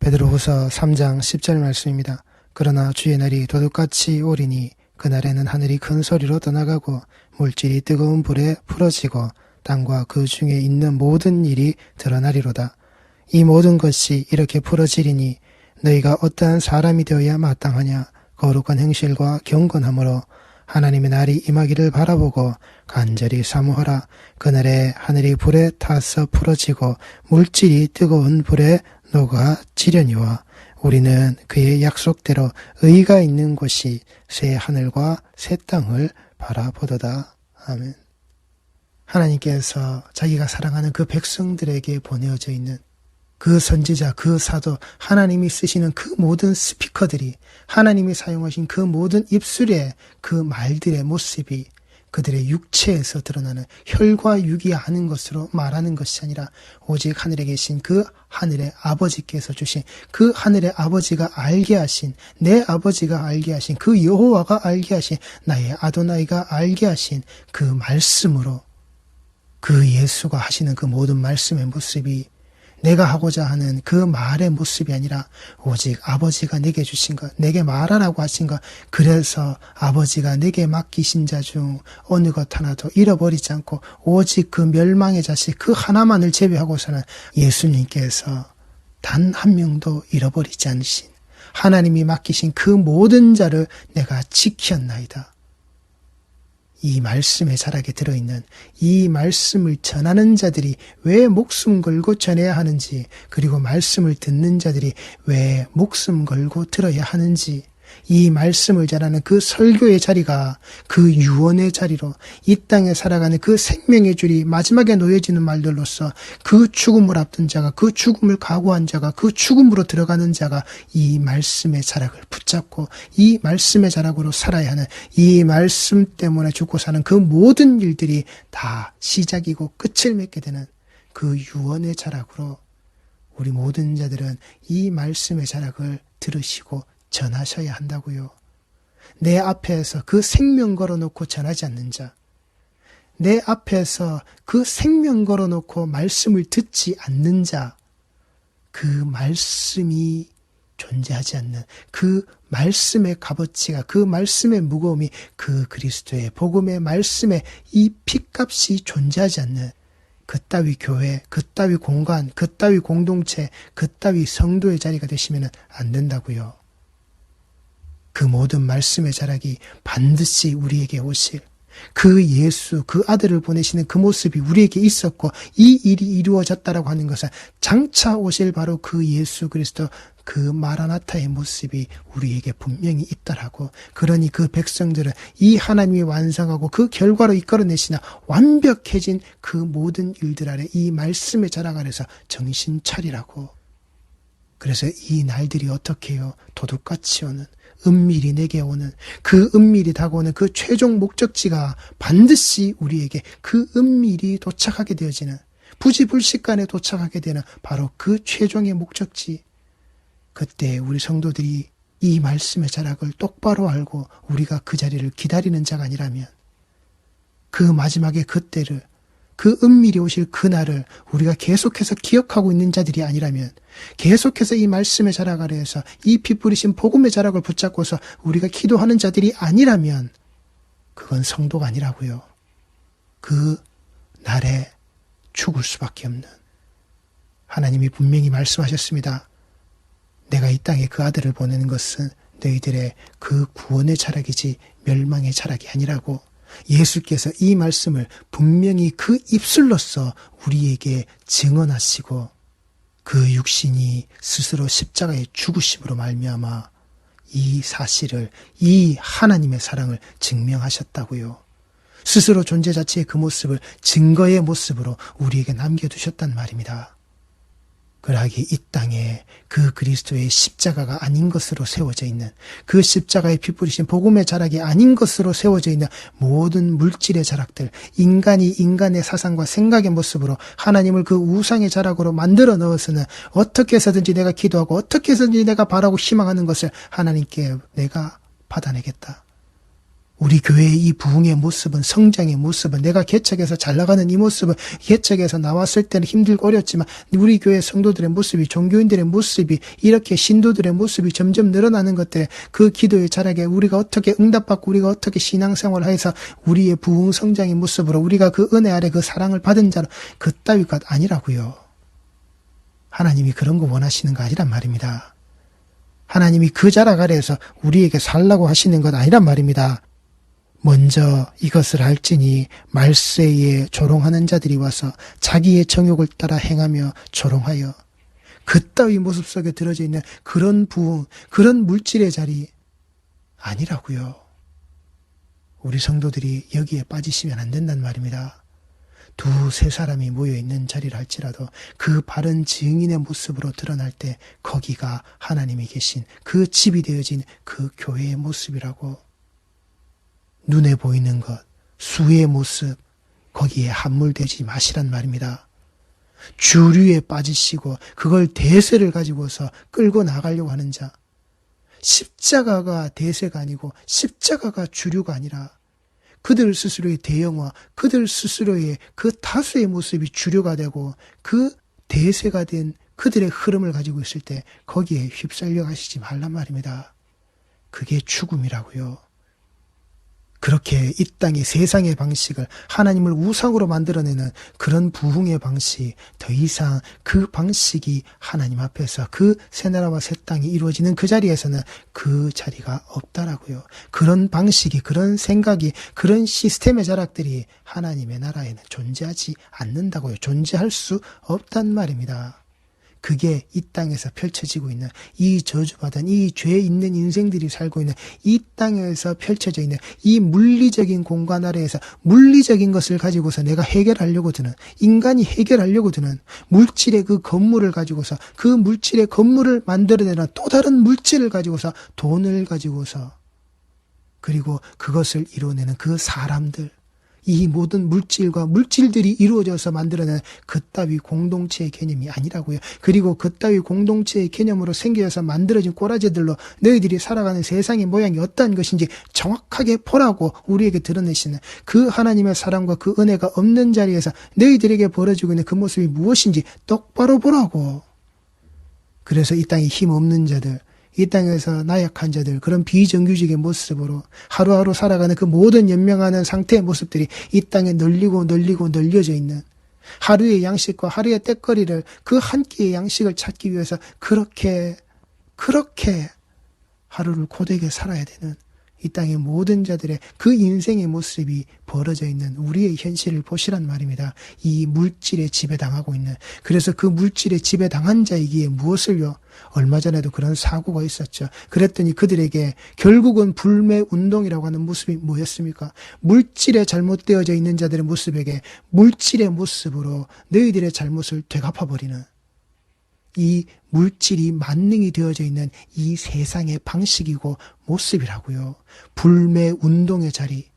베드로후서 3장 10절 말씀입니다. 그러나 주의 날이 도둑같이 오리니 그날에는 하늘이 큰 소리로 떠나가고 물질이 뜨거운 불에 풀어지고 땅과 그 중에 있는 모든 일이 드러나리로다. 이 모든 것이 이렇게 풀어지리니 너희가 어떠한 사람이 되어야 마땅하냐. 거룩한 행실과 경건함으로 하나님의 날이 임하기를 바라보고 간절히 사모하라. 그날에 하늘이 불에 타서 풀어지고 물질이 뜨거운 불에 녹아지려니와 우리는 그의 약속대로 의가 있는 곳이 새 하늘과 새 땅을 바라보도다. 아멘. 하나님께서 자기가 사랑하는 그 백성들에게 보내어져 있는 그 선지자, 그 사도, 하나님이 쓰시는 그 모든 스피커들이, 하나님이 사용하신 그 모든 입술의 그 말들의 모습이 그들의 육체에서 드러나는 혈과 육이 아는 것으로 말하는 것이 아니라 오직 하늘에 계신 그 하늘의 아버지께서 주신, 그 하늘의 아버지가 알게 하신, 내 아버지가 알게 하신, 그 여호와가 알게 하신, 나의 아도나이가 알게 하신 그 말씀으로, 그 예수가 하시는 그 모든 말씀의 모습이 내가 하고자 하는 그 말의 모습이 아니라 오직 아버지가 내게 주신 것, 내게 말하라고 하신 것, 그래서 아버지가 내게 맡기신 자 중 어느 것 하나도 잃어버리지 않고 오직 그 멸망의 자식 그 하나만을 제외하고서는 예수님께서 단 한 명도 잃어버리지 않으신 하나님이 맡기신 그 모든 자를 내가 지켰나이다. 이 말씀의 자락에 들어있는 이 말씀을 전하는 자들이 왜 목숨 걸고 전해야 하는지, 그리고 말씀을 듣는 자들이 왜 목숨 걸고 들어야 하는지, 이 말씀을 전하는 그 설교의 자리가 그 유언의 자리로 이 땅에 살아가는 그 생명의 줄이 마지막에 놓여지는 말들로서 그 죽음을 앞둔 자가, 그 죽음을 각오한 자가, 그 죽음으로 들어가는 자가 이 말씀의 자락을 붙잡고 이 말씀의 자락으로 살아야 하는, 이 말씀 때문에 죽고 사는 그 모든 일들이 다 시작이고 끝을 맺게 되는 그 유언의 자락으로 우리 모든 자들은 이 말씀의 자락을 들으시고 전하셔야 한다고요. 내 앞에서 그 생명 걸어놓고 전하지 않는 자, 내 앞에서 그 생명 걸어놓고 말씀을 듣지 않는 자, 그 말씀이 존재하지 않는, 그 말씀의 값어치가, 그 말씀의 무거움이, 그 그리스도의 복음의 말씀에 이 핏값이 존재하지 않는 그 따위 교회, 그 따위 공간, 그 따위 공동체, 그 따위 성도의 자리가 되시면 안 된다고요. 그 모든 말씀의 자락이 반드시 우리에게 오실 그 예수, 그 아들을 보내시는 그 모습이 우리에게 있었고 이 일이 이루어졌다라고 하는 것은 장차 오실 바로 그 예수 그리스도, 그 마라나타의 모습이 우리에게 분명히 있다라고. 그러니 그 백성들은 이 하나님이 완성하고 그 결과로 이끌어내시나 완벽해진 그 모든 일들 아래 이 말씀의 자락 아래서 정신 차리라고. 그래서 이 날들이 어떻게 해요? 도둑같이 오는, 은밀히 내게 오는, 그 은밀히 다가오는 그 최종 목적지가 반드시 우리에게 그 은밀히 도착하게 되어지는, 부지불식간에 도착하게 되는 바로 그 최종의 목적지. 그때 우리 성도들이 이 말씀의 자락을 똑바로 알고 우리가 그 자리를 기다리는 자가 아니라면, 그 마지막의 그때를, 그 은밀히 오실 그날을 우리가 계속해서 기억하고 있는 자들이 아니라면, 계속해서 이 말씀의 자락 아래에서 이 피 뿌리신 복음의 자락을 붙잡고서 우리가 기도하는 자들이 아니라면 그건 성도가 아니라고요. 그 날에 죽을 수밖에 없는, 하나님이 분명히 말씀하셨습니다. 내가 이 땅에 그 아들을 보내는 것은 너희들의 그 구원의 자락이지 멸망의 자락이 아니라고. 예수께서 이 말씀을 분명히 그 입술로서 우리에게 증언하시고 그 육신이 스스로 십자가에 죽으심으로 말미암아 이 사실을, 이 하나님의 사랑을 증명하셨다고요. 스스로 존재 자체의 그 모습을 증거의 모습으로 우리에게 남겨두셨단 말입니다. 그러하기에 이 땅에 그 그리스도의 십자가가 아닌 것으로 세워져 있는, 그 십자가에 피 뿌리신 복음의 자락이 아닌 것으로 세워져 있는 모든 물질의 자락들, 인간이 인간의 사상과 생각의 모습으로 하나님을 그 우상의 자락으로 만들어 넣어서는 어떻게 해서든지 내가 기도하고 어떻게 해서든지 내가 바라고 희망하는 것을 하나님께 내가 받아내겠다. 우리 교회의 이 부흥의 모습은, 성장의 모습은, 내가 개척해서 잘 나가는 이 모습은, 개척해서 나왔을 때는 힘들고 어렵지만 우리 교회 성도들의 모습이, 종교인들의 모습이, 이렇게 신도들의 모습이 점점 늘어나는 것들에 그 기도의 자락에 우리가 어떻게 응답받고 우리가 어떻게 신앙생활을 해서 우리의 부흥 성장의 모습으로 우리가 그 은혜 아래 그 사랑을 받은 자로 그따위 것 아니라고요. 하나님이 그런 거 원하시는 거 아니란 말입니다. 하나님이 그 자락 아래에서 우리에게 살라고 하시는 것 아니란 말입니다. 먼저 이것을 알지니 말세에 조롱하는 자들이 와서 자기의 정욕을 따라 행하며 조롱하여, 그따위 모습 속에 들어져 있는 그런 부흥, 그런 물질의 자리 아니라고요. 우리 성도들이 여기에 빠지시면 안 된단 말입니다. 두세 사람이 모여있는 자리를 할지라도 그 바른 증인의 모습으로 드러날 때 거기가 하나님이 계신 그 집이 되어진 그 교회의 모습이라고. 눈에 보이는 것, 수의 모습, 거기에 함몰되지 마시란 말입니다. 주류에 빠지시고 그걸 대세를 가지고서 끌고 나가려고 하는 자, 십자가가 대세가 아니고 십자가가 주류가 아니라 그들 스스로의 대형화, 그들 스스로의 그 다수의 모습이 주류가 되고 그 대세가 된 그들의 흐름을 가지고 있을 때 거기에 휩쓸려 가시지 말란 말입니다. 그게 죽음이라고요. 그렇게 이 땅의 세상의 방식을 하나님을 우상으로 만들어내는 그런 부흥의 방식, 더 이상 그 방식이 하나님 앞에서 그 새 나라와 새 땅이 이루어지는 그 자리에서는 그 자리가 없다라고요. 그런 방식이, 그런 생각이, 그런 시스템의 자락들이 하나님의 나라에는 존재하지 않는다고요. 존재할 수 없단 말입니다. 그게 이 땅에서 펼쳐지고 있는 이 저주받은 이 죄 있는 인생들이 살고 있는 이 땅에서 펼쳐져 있는 이 물리적인 공간 아래에서 물리적인 것을 가지고서 내가 해결하려고 드는, 인간이 해결하려고 드는 물질의 그 건물을 가지고서 그 물질의 건물을 만들어내는 또 다른 물질을 가지고서, 돈을 가지고서, 그리고 그것을 이루어내는 그 사람들, 이 모든 물질과 물질들이 이루어져서 만들어낸 그따위 공동체의 개념이 아니라고요. 그리고 그따위 공동체의 개념으로 생겨서 만들어진 꼬라지들로 너희들이 살아가는 세상의 모양이 어떠한 것인지 정확하게 보라고 우리에게 드러내시는 그 하나님의 사랑과 그 은혜가 없는 자리에서 너희들에게 벌어지고 있는 그 모습이 무엇인지 똑바로 보라고. 그래서 이 땅에 힘없는 자들, 이 땅에서 나약한 자들, 그런 비정규직의 모습으로 하루하루 살아가는 그 모든 연명하는 상태의 모습들이 이 땅에 널려져 있는, 하루의 양식과 하루의 때거리를, 그 한 끼의 양식을 찾기 위해서 그렇게 하루를 고되게 살아야 되는 이 땅의 모든 자들의 그 인생의 모습이 벌어져 있는 우리의 현실을 보시란 말입니다. 이 물질에 지배당하고 있는, 그래서 그 물질에 지배당한 자이기에 무엇을요? 얼마 전에도 그런 사고가 있었죠. 그랬더니 그들에게 결국은 불매운동이라고 하는 모습이 뭐였습니까? 물질에 잘못되어져 있는 자들의 모습에게 물질의 모습으로 너희들의 잘못을 되갚아버리는, 이 물질이 만능이 되어져 있는 이 세상의 방식이고 모습이라고요. 불매운동의 자리,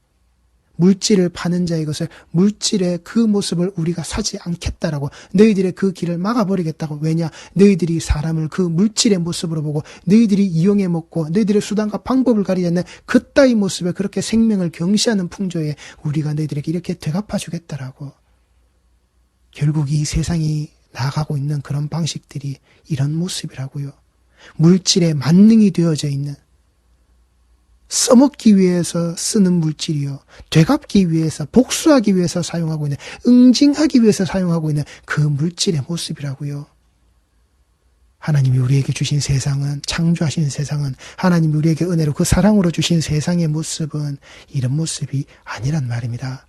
물질을 파는 자의 것을, 물질의 그 모습을 우리가 사지 않겠다라고, 너희들의 그 길을 막아버리겠다고. 왜냐? 너희들이 사람을 그 물질의 모습으로 보고 너희들이 이용해 먹고 너희들의 수단과 방법을 가리지 않는 그따위 모습에 그렇게 생명을 경시하는 풍조에 우리가 너희들에게 이렇게 되갚아주겠다라고. 결국 이 세상이 나아가고 있는 그런 방식들이 이런 모습이라고요. 물질에 만능이 되어져 있는, 써먹기 위해서 쓰는 물질이요, 되갚기 위해서, 복수하기 위해서 사용하고 있는, 응징하기 위해서 사용하고 있는 그 물질의 모습이라고요. 하나님이 우리에게 주신 세상은, 창조하신 세상은, 하나님이 우리에게 은혜로 그 사랑으로 주신 세상의 모습은 이런 모습이 아니란 말입니다.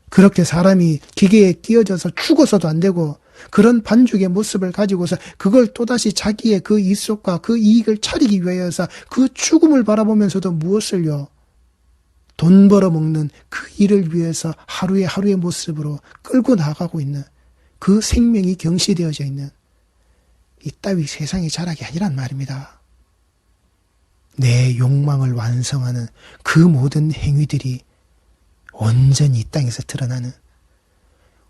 그렇게 사람이 기계에 끼어져서 죽어서도 안 되고 그런 반죽의 모습을 가지고서 그걸 또다시 자기의 그 이속과 그 이익을 차리기 위하여서 그 죽음을 바라보면서도 무엇을요? 돈 벌어먹는 그 일을 위해서 하루의 모습으로 끌고 나가고 있는, 그 생명이 경시되어져 있는 이따위 세상의 자락이 아니란 말입니다. 내 욕망을 완성하는 그 모든 행위들이 온전히 이 땅에서 드러나는,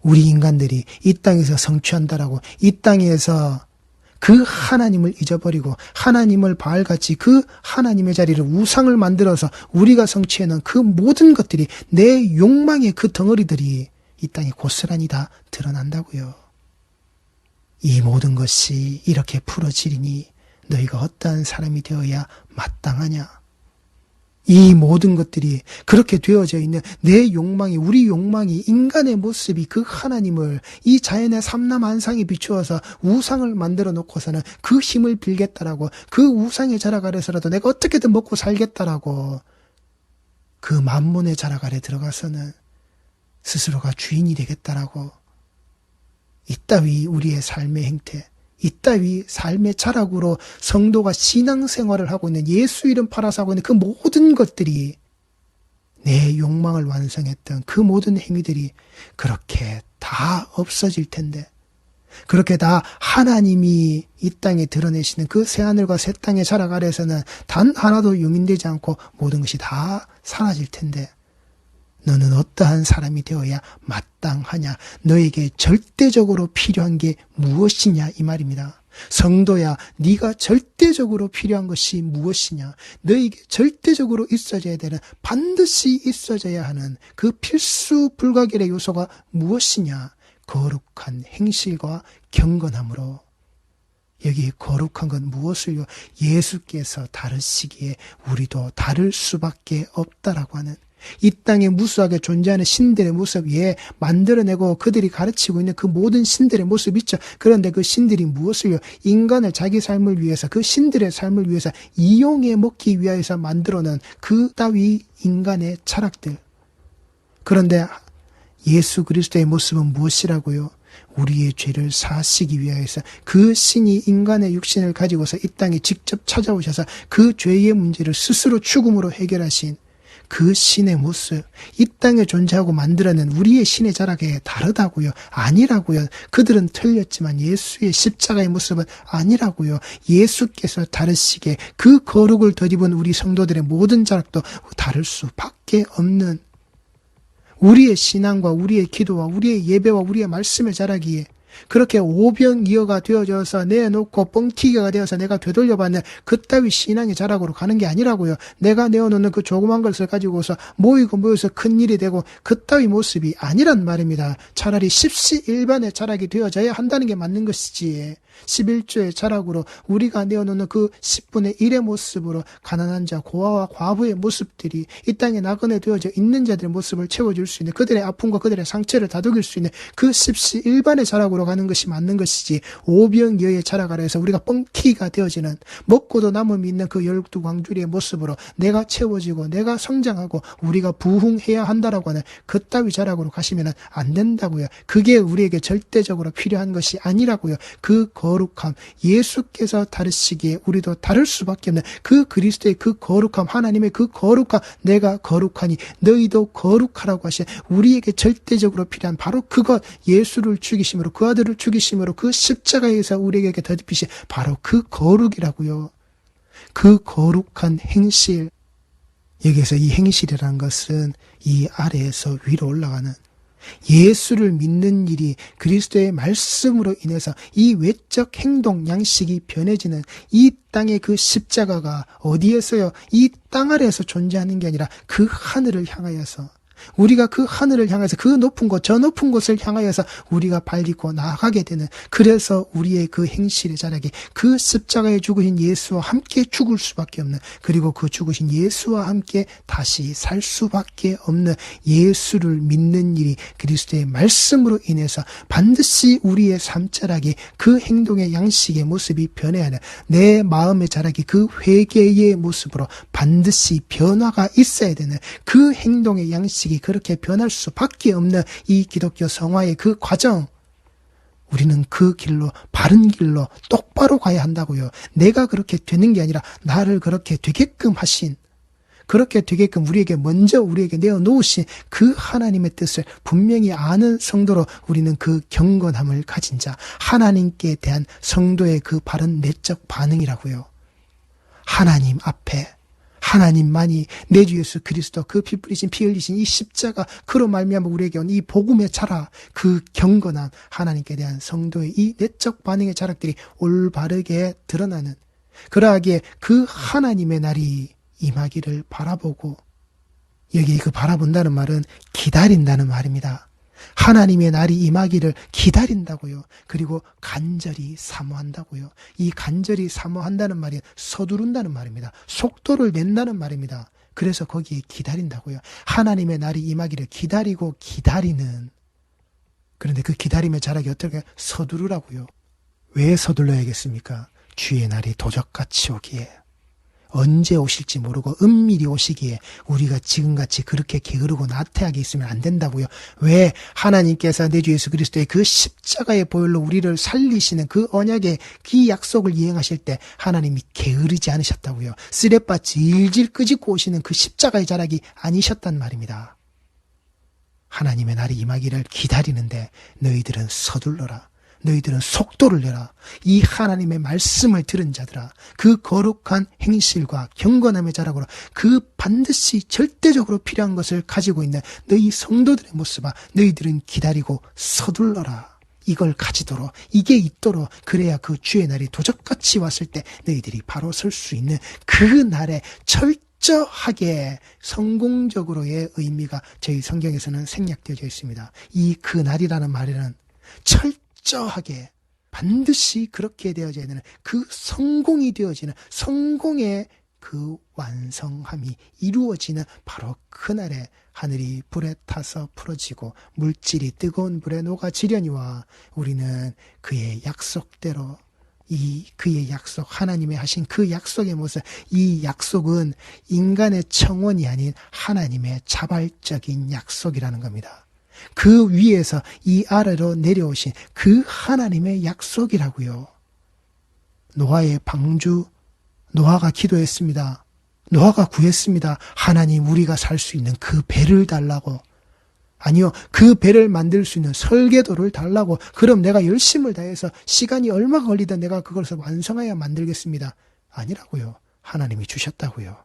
우리 인간들이 이 땅에서 성취한다라고, 이 땅에서 그 하나님을 잊어버리고 하나님을 바알같이 그 하나님의 자리를 우상을 만들어서 우리가 성취해놓은 그 모든 것들이, 내 욕망의 그 덩어리들이 이 땅에 고스란히 다 드러난다고요. 이 모든 것이 이렇게 풀어지리니 너희가 어떠한 사람이 되어야 마땅하냐. 이 모든 것들이 그렇게 되어져 있는 내 욕망이, 우리 욕망이, 인간의 모습이 그 하나님을 이 자연의 삼라만상에 비추어서 우상을 만들어 놓고서는 그 힘을 빌겠다라고, 그 우상의 자락 아래서라도 내가 어떻게든 먹고 살겠다라고 그 만문의 자락 아래 들어가서는 스스로가 주인이 되겠다라고, 이따위 우리의 삶의 행태, 이따위 삶의 자락으로 성도가 신앙생활을 하고 있는, 예수 이름 팔아서 하고 있는 그 모든 것들이, 내 욕망을 완성했던 그 모든 행위들이 그렇게 다 없어질 텐데, 그렇게 다 하나님이 이 땅에 드러내시는 그 새하늘과 새 땅의 자락 아래에서는 단 하나도 용인되지 않고 모든 것이 다 사라질 텐데, 너는 어떠한 사람이 되어야 마땅하냐? 너에게 절대적으로 필요한 게 무엇이냐? 이 말입니다. 성도야, 네가 절대적으로 필요한 것이 무엇이냐? 너에게 절대적으로 있어져야 되는, 반드시 있어져야 하는 그 필수 불가결의 요소가 무엇이냐? 거룩한 행실과 경건함으로. 여기 거룩한 건 무엇을요? 예수께서 다르시기에 우리도 다를 수밖에 없다라고 하는, 이 땅에 무수하게 존재하는 신들의 모습, 만들어내고 그들이 가르치고 있는 그 모든 신들의 모습 있죠. 그런데 그 신들이 무엇을요? 인간을 자기 삶을 위해서, 그 신들의 삶을 위해서 이용해 먹기 위하여서 만들어낸 그 따위 인간의 철학들. 그런데 예수 그리스도의 모습은 무엇이라고요? 우리의 죄를 사하시기 위하여서 그 신이 인간의 육신을 가지고서 이 땅에 직접 찾아오셔서 그 죄의 문제를 스스로 죽음으로 해결하신 그 신의 모습, 이 땅에 존재하고 만들어낸 우리의 신의 자락에 다르다고요. 아니라고요. 그들은 틀렸지만 예수의 십자가의 모습은 아니라고요. 예수께서 다르시게 그 거룩을 덧입은 우리 성도들의 모든 자락도 다를 수밖에 없는, 우리의 신앙과 우리의 기도와 우리의 예배와 우리의 말씀의 자락이 그렇게 오병이어가 되어져서 내놓고 뻥튀기가 되어서 내가 되돌려받는 그따위 신앙의 자락으로 가는 게 아니라고요. 내가 내어놓는 그 조그만 것을 가지고서 모여서 큰일이 되고 그따위 모습이 아니란 말입니다. 차라리 십시일반의 자락이 되어져야 한다는 게 맞는 것이지, 11조의 자락으로 우리가 내어놓는 그 10분의 1의 모습으로 가난한 자, 고아와 과부의 모습들이 이 땅에 나그네 되어져 있는 자들의 모습을 채워줄 수 있는, 그들의 아픔과 그들의 상처를 다독일 수 있는 그 십시일반의 자락으로 가는 것이 맞는 것이지, 오병이어의 자락 아래에서 우리가 뻥튀기가 되어지는, 먹고도 남음이 있는 그 12광주리의 모습으로 내가 채워지고 내가 성장하고 우리가 부흥해야 한다라고 하는 그따위 자락으로 가시면 안 된다고요. 그게 우리에게 절대적으로 필요한 것이 아니라고요. 그 거룩함, 예수께서 다르시기에 우리도 다를 수밖에 없는 그 그리스도의 그 거룩함, 하나님의 그 거룩함, 내가 거룩하니 너희도 거룩하라고 하신 우리에게 절대적으로 필요한 바로 그것, 예수를 죽이심으로, 그 아들을 죽이심으로 그 십자가에서 우리에게 덧입히신 바로 그 거룩이라고요. 그 거룩한 행실, 여기에서 이 행실이라는 것은 이 아래에서 위로 올라가는, 예수를 믿는 일이 그리스도의 말씀으로 인해서 이 외적 행동 양식이 변해지는, 이 땅의 그 십자가가 어디에서요? 이 땅 아래에서 존재하는 게 아니라 그 하늘을 향하여서, 우리가 그 하늘을 향해서 그 높은 곳, 저 높은 곳을 향하여서 우리가 발딛고 나아가게 되는, 그래서 우리의 그 행실의 자락이 그 십자가에 죽으신 예수와 함께 죽을 수밖에 없는, 그리고 그 죽으신 예수와 함께 다시 살 수밖에 없는, 예수를 믿는 일이 그리스도의 말씀으로 인해서 반드시 우리의 삶 자락이, 그 행동의 양식의 모습이 변해야 하는, 내 마음의 자락이 그 회개의 모습으로 반드시 변화가 있어야 되는, 그 행동의 양식이 그렇게 변할 수밖에 없는 이 기독교 성화의 그 과정, 우리는 그 길로, 바른 길로 똑바로 가야 한다고요. 내가 그렇게 되는 게 아니라 나를 그렇게 되게끔 하신, 그렇게 되게끔 우리에게 내어놓으신 그 하나님의 뜻을 분명히 아는 성도로 우리는 그 경건함을 가진 자, 하나님께 대한 성도의 그 바른 내적 반응이라고요. 하나님 앞에, 하나님만이 내 주 예수 그리스도 그 피 뿌리신 피 흘리신 이 십자가 그로 말미암아 우리에게 온 이 복음의 자락, 그 경건한 하나님께 대한 성도의 이 내적 반응의 자락들이 올바르게 드러나는, 그러하기에 그 하나님의 날이 임하기를 바라보고, 여기 그 바라본다는 말은 기다린다는 말입니다. 하나님의 날이 임하기를 기다린다고요. 그리고 간절히 사모한다고요. 이 간절히 사모한다는 말이 서두른다는 말입니다. 속도를 낸다는 말입니다. 그래서 거기에 기다린다고요. 하나님의 날이 임하기를 기다리고 기다리는. 그런데 그 기다림의 자락이 어떻게 서두르라고요. 왜 서둘러야겠습니까? 주의 날이 도적같이 오기에, 언제 오실지 모르고 은밀히 오시기에 우리가 지금같이 그렇게 게으르고 나태하게 있으면 안 된다고요. 왜? 하나님께서 내 주 예수 그리스도의 그 십자가의 보혈로 우리를 살리시는 그 언약의 그 약속을 이행하실 때 하나님이 게으르지 않으셨다고요. 쓰레빠 질질 끄집고 오시는 그 십자가의 자락이 아니셨단 말입니다. 하나님의 날이 임하기를 기다리는데 너희들은 서둘러라. 너희들은 속도를 내라. 이 하나님의 말씀을 들은 자들아, 그 거룩한 행실과 경건함의 자락으로 그 반드시 절대적으로 필요한 것을 가지고 있는 너희 성도들의 모습아, 너희들은 기다리고 서둘러라. 이걸 가지도록, 이게 있도록, 그래야 그 주의 날이 도적같이 왔을 때 너희들이 바로 설 수 있는 그 날에 철저하게 성공적으로의 의미가 저희 성경에서는 생략되어져 있습니다. 이 그 날이라는 말에는 철저하게 반드시 그렇게 되어져야 되는, 그 성공이 되어지는, 성공의 그 완성함이 이루어지는 바로 그날에 하늘이 불에 타서 풀어지고 물질이 뜨거운 불에 녹아지려니와 우리는 그의 약속대로, 이 그의 약속, 하나님의 하신 그 약속의 모습, 이 약속은 인간의 청원이 아닌 하나님의 자발적인 약속이라는 겁니다. 그 위에서 이 아래로 내려오신 그 하나님의 약속이라고요. 노아의 방주, 노아가 기도했습니다. 노아가 구했습니다. 하나님, 우리가 살 수 있는 그 배를 달라고. 아니요, 그 배를 만들 수 있는 설계도를 달라고. 그럼 내가 열심을 다해서 시간이 얼마 걸리든 내가 그것을 완성하여 만들겠습니다. 아니라고요. 하나님이 주셨다고요.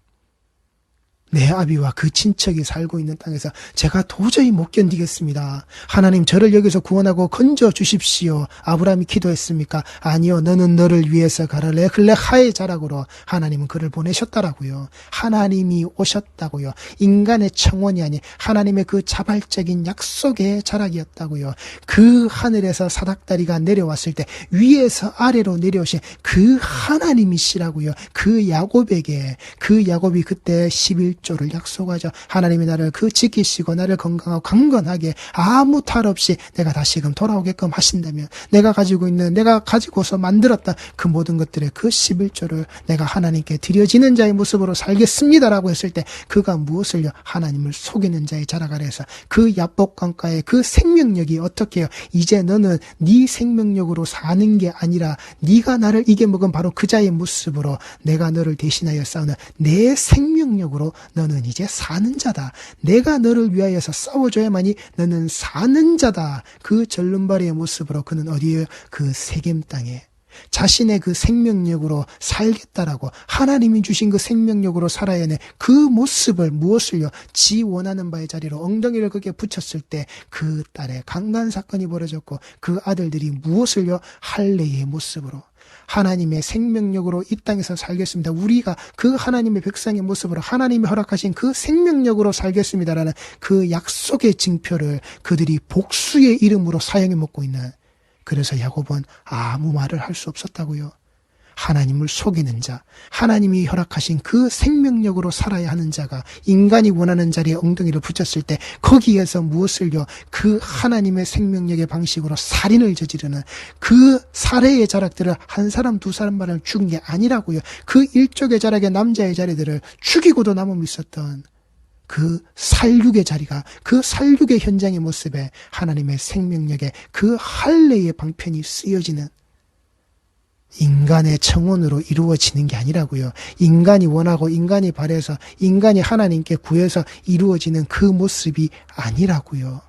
내 아비와 그 친척이 살고 있는 땅에서 제가 도저히 못 견디겠습니다. 하나님, 저를 여기서 구원하고 건져 주십시오. 아브라함이 기도했습니까? 아니요, 너는 너를 위해서 가라. 레하의 자락으로 하나님은 그를 보내셨다라고요. 하나님이 오셨다고요. 인간의 청원이 아닌 하나님의 그 자발적인 약속의 자락이었다고요. 그 하늘에서 사닥다리가 내려왔을 때 위에서 아래로 내려오신 그 하나님이시라고요. 그 야곱에게, 그 야곱이 그때 11조를 약속하죠. 하나님이 나를 그 지키시고 나를 건강하고 강건하게 아무 탈 없이 내가 다시금 돌아오게끔 하신다면, 내가 가지고 있는, 내가 가지고서 만들었다 그 모든 것들의 그 11조를 내가 하나님께 드려지는 자의 모습으로 살겠습니다라고 했을 때 그가 무엇을요? 하나님을 속이는 자의 자락 아래에서 그 야복강가의 그 생명력이 어떻게 해요? 이제 너는 네 생명력으로 사는 게 아니라 네가 나를 이겨먹은 바로 그 자의 모습으로 내가 너를 대신하여 싸우는 내 생명력으로 너는 이제 사는 자다. 내가 너를 위하여서 싸워줘야만이 너는 사는 자다. 그 절름발이의 모습으로 그는 어디에? 그 세겜 땅에 자신의 그 생명력으로 살겠다라고, 하나님이 주신 그 생명력으로 살아야 하는 그 모습을, 무엇을요? 지 원하는 바의 자리로 엉덩이를 그게 붙였을 때 그 딸의 강간 사건이 벌어졌고 그 아들들이 무엇을요? 할례의 모습으로 하나님의 생명력으로 이 땅에서 살겠습니다. 우리가 그 하나님의 백성의 모습으로 하나님이 허락하신 그 생명력으로 살겠습니다라는 그 약속의 징표를 그들이 복수의 이름으로 사용해 먹고 있는, 그래서 야곱은 아무 말을 할 수 없었다고요. 하나님을 속이는 자, 하나님이 허락하신 그 생명력으로 살아야 하는 자가 인간이 원하는 자리에 엉덩이를 붙였을 때 거기에서 무엇을요? 그 하나님의 생명력의 방식으로 살인을 저지르는 그 살해의 자락들을 한 사람 두 사람만을 죽은 게 아니라고요. 그 일족의 자락의 남자의 자리들을 죽이고도 남음이 있었던 그 살육의 자리가, 그 살육의 현장의 모습에 하나님의 생명력의 그 할례의 방편이 쓰여지는, 인간의 청원으로 이루어지는 게 아니라고요. 인간이 원하고 인간이 바래서 인간이 하나님께 구해서 이루어지는 그 모습이 아니라고요.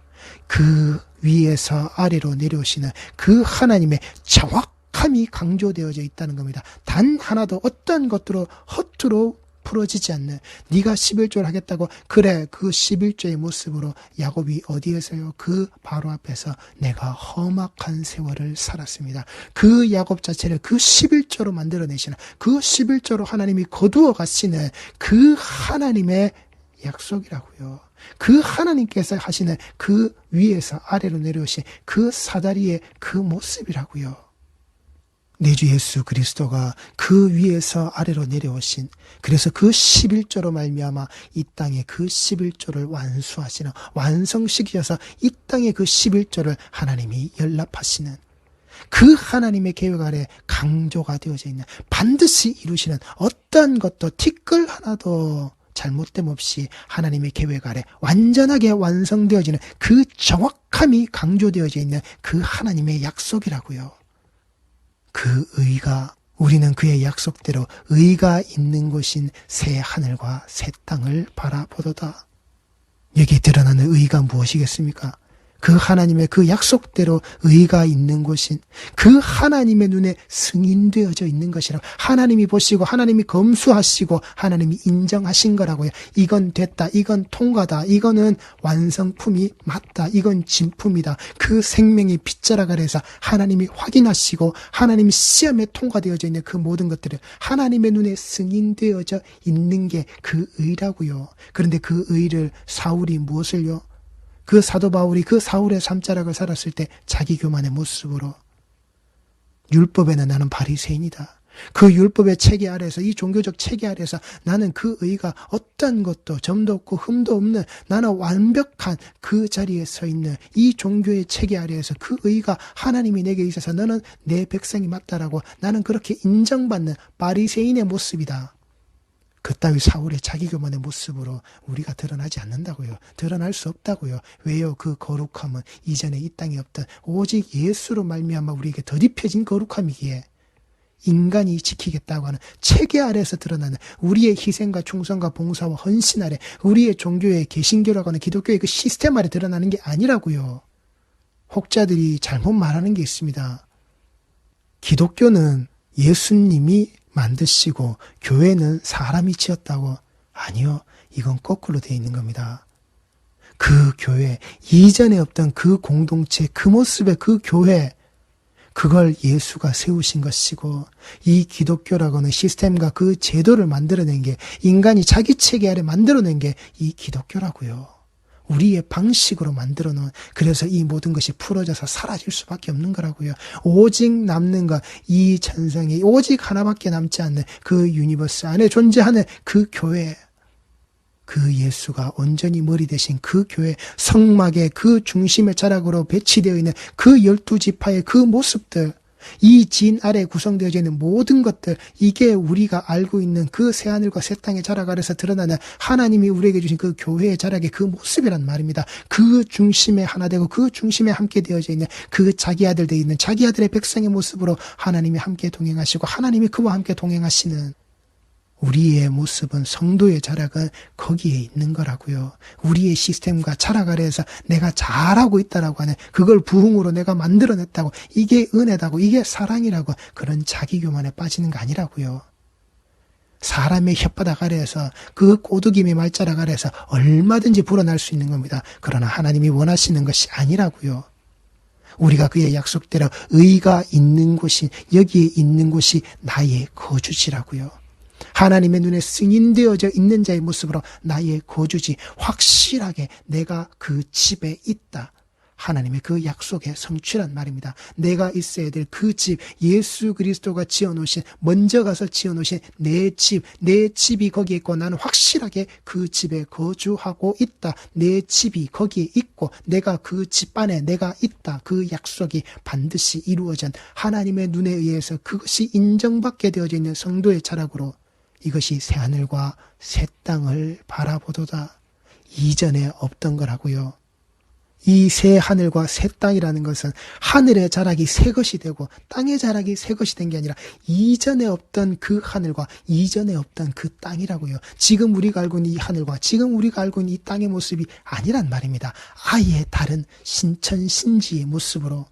그 위에서 아래로 내려오시는 그 하나님의 정확함이 강조되어져 있다는 겁니다. 단 하나도 어떤 것들로 허투루 풀어지지 않는, 네가 11조를 하겠다고, 그래, 그 11조의 모습으로 야곱이 어디에서요? 그 바로 앞에서 내가 험악한 세월을 살았습니다. 그 야곱 자체를 그 11조로 만들어내시는, 그 11조로 하나님이 거두어 가시는 그 하나님의 약속이라고요. 그 하나님께서 하시는 그 위에서 아래로 내려오신 그 사다리의 그 모습이라고요. 내 주 예수 그리스도가 그 위에서 아래로 내려오신, 그래서 그 11조로 말미암아 이 땅에 그 11조를 완수하시는, 완성시키셔서 이 땅에 그 11조를 하나님이 연락하시는 그 하나님의 계획 아래 강조가 되어져 있는, 반드시 이루시는, 어떤 것도 티끌 하나도 잘못됨 없이 하나님의 계획 아래 완전하게 완성되어지는 그 정확함이 강조되어져 있는 그 하나님의 약속이라고요. 그 의가, 우리는 그의 약속대로 의가 있는 곳인 새 하늘과 새 땅을 바라보도다. 여기 드러나는 의가 무엇이겠습니까? 그 하나님의 그 약속대로 의가 있는 곳인, 그 하나님의 눈에 승인되어져 있는 것이라고, 하나님이 보시고 하나님이 검수하시고 하나님이 인정하신 거라고요. 이건 됐다, 이건 통과다, 이거는 완성품이 맞다, 이건 진품이다. 그 생명의 빗자락 아래에서 하나님이 확인하시고 하나님이 시험에 통과되어져 있는 그 모든 것들을 하나님의 눈에 승인되어져 있는 게 그 의라고요. 그런데 그 의를 사울이 무엇을요? 그 사도 바울이 그 사울의 삶자락을 살았을 때 자기 교만의 모습으로, 율법에는 나는 바리새인이다, 그 율법의 체계 아래에서, 이 종교적 체계 아래에서 나는 그 의가 어떤 것도 점도 없고 흠도 없는, 나는 완벽한 그 자리에 서 있는 이 종교의 체계 아래에서 그 의가 하나님이 내게 있어서 너는 내 백성이 맞다라고 나는 그렇게 인정받는 바리새인의 모습이다. 그따위 사울의 자기교만의 모습으로 우리가 드러나지 않는다고요. 드러날 수 없다고요. 왜요? 그 거룩함은 이전에 이 땅에 없던 오직 예수로 말미암아 우리에게 덧입혀진 거룩함이기에, 인간이 지키겠다고 하는 체계 아래에서 드러나는 우리의 희생과 충성과 봉사와 헌신 아래, 우리의 종교의 개신교라고 하는 기독교의 그 시스템 아래 드러나는 게 아니라고요. 혹자들이 잘못 말하는 게 있습니다. 기독교는 예수님이 만드시고 교회는 사람이 지었다고. 아니요, 이건 거꾸로 되어 있는 겁니다. 그 교회, 이전에 없던 그 공동체, 그 모습의 그 교회, 그걸 예수가 세우신 것이고, 이 기독교라고 하는 시스템과 그 제도를 만들어낸 게, 인간이 자기 체계 아래 만들어낸 게 이 기독교라고요. 우리의 방식으로 만들어 놓은, 그래서 이 모든 것이 풀어져서 사라질 수밖에 없는 거라고요. 오직 남는 것, 이 천상에 오직 하나밖에 남지 않는 그 유니버스 안에 존재하는 그 교회, 그 예수가 온전히 머리 대신 그 교회, 성막의 그 중심의 자락으로 배치되어 있는 그 12지파의 그 모습들, 이 진 아래 구성되어져 있는 모든 것들, 이게 우리가 알고 있는 그 새하늘과 새 땅의 자락 아래서 드러나는 하나님이 우리에게 주신 그 교회의 자락의 그 모습이란 말입니다. 그 중심에 하나 되고 그 중심에 함께 되어져 있는 그 자기 아들 되어 있는 자기 아들의 백성의 모습으로 하나님이 함께 동행하시고 하나님이 그와 함께 동행하시는 우리의 모습은, 성도의 자락은 거기에 있는 거라고요. 우리의 시스템과 자락 아래에서 내가 잘하고 있다라고 하는, 그걸 부흥으로 내가 만들어냈다고, 이게 은혜다고, 이게 사랑이라고, 그런 자기교만에 빠지는 거 아니라고요. 사람의 혓바닥 아래에서, 그 꼬드김의 말자락 아래에서 얼마든지 불어날 수 있는 겁니다. 그러나 하나님이 원하시는 것이 아니라고요. 우리가 그의 약속대로 의가 있는 곳이, 여기에 있는 곳이 나의 거주지라고요. 하나님의 눈에 승인되어져 있는 자의 모습으로 나의 거주지, 확실하게 내가 그 집에 있다. 하나님의 그 약속의 성취란 말입니다. 내가 있어야 될 그 집, 예수 그리스도가 지어놓으신, 먼저 가서 지어놓으신 내 집, 내 집이 거기에 있고 나는 확실하게 그 집에 거주하고 있다. 내 집이 거기에 있고 내가 그 집 안에 내가 있다. 그 약속이 반드시 이루어진, 하나님의 눈에 의해서 그것이 인정받게 되어져 있는 성도의 자락으로, 이것이 새하늘과 새 땅을 바라보도다. 이전에 없던 거라고요. 이 새 하늘과 새 땅이라는 것은 하늘의 자락이 새 것이 되고 땅의 자락이 새 것이 된 게 아니라 이전에 없던 그 하늘과 이전에 없던 그 땅이라고요. 지금 우리가 알고 있는 이 하늘과 지금 우리가 알고 있는 이 땅의 모습이 아니란 말입니다. 아예 다른 신천신지의 모습으로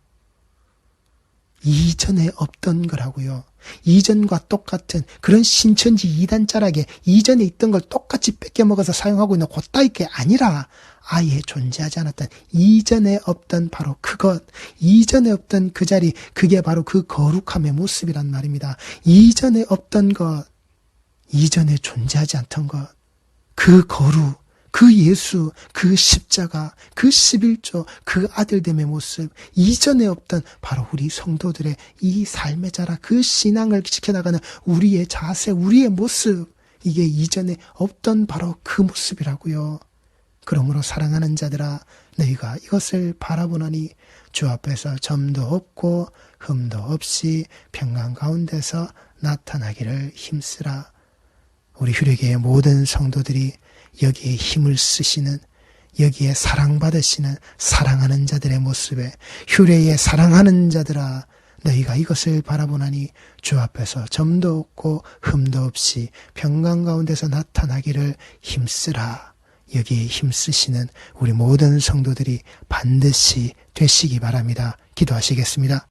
이전에 없던 거라고요. 이전과 똑같은 그런 신천지 이단자락에 이전에 있던 걸 똑같이 뺏겨먹어서 사용하고 있는 그따위 게 아니라 아예 존재하지 않았던 이전에 없던 바로 그것, 이전에 없던 그 자리, 그게 바로 그 거룩함의 모습이란 말입니다. 이전에 없던 것, 이전에 존재하지 않던 것, 그 거룩, 그 예수, 그 십자가, 그 11조, 그 아들됨의 모습, 이전에 없던 바로 우리 성도들의 이 삶의 자라, 그 신앙을 지켜나가는 우리의 자세, 우리의 모습, 이게 이전에 없던 바로 그 모습이라고요. 그러므로 사랑하는 자들아, 너희가 이것을 바라보노니 주 앞에서 점도 없고 흠도 없이 평강 가운데서 나타나기를 힘쓰라. 우리 휴례교의 모든 성도들이 여기에 힘을 쓰시는, 여기에 사랑받으시는 사랑하는 자들의 모습에 휴례에 사랑하는 자들아, 너희가 이것을 바라보나니 주 앞에서 점도 없고 흠도 없이 평강 가운데서 나타나기를 힘쓰라. 여기에 힘쓰시는 우리 모든 성도들이 반드시 되시기 바랍니다. 기도하시겠습니다.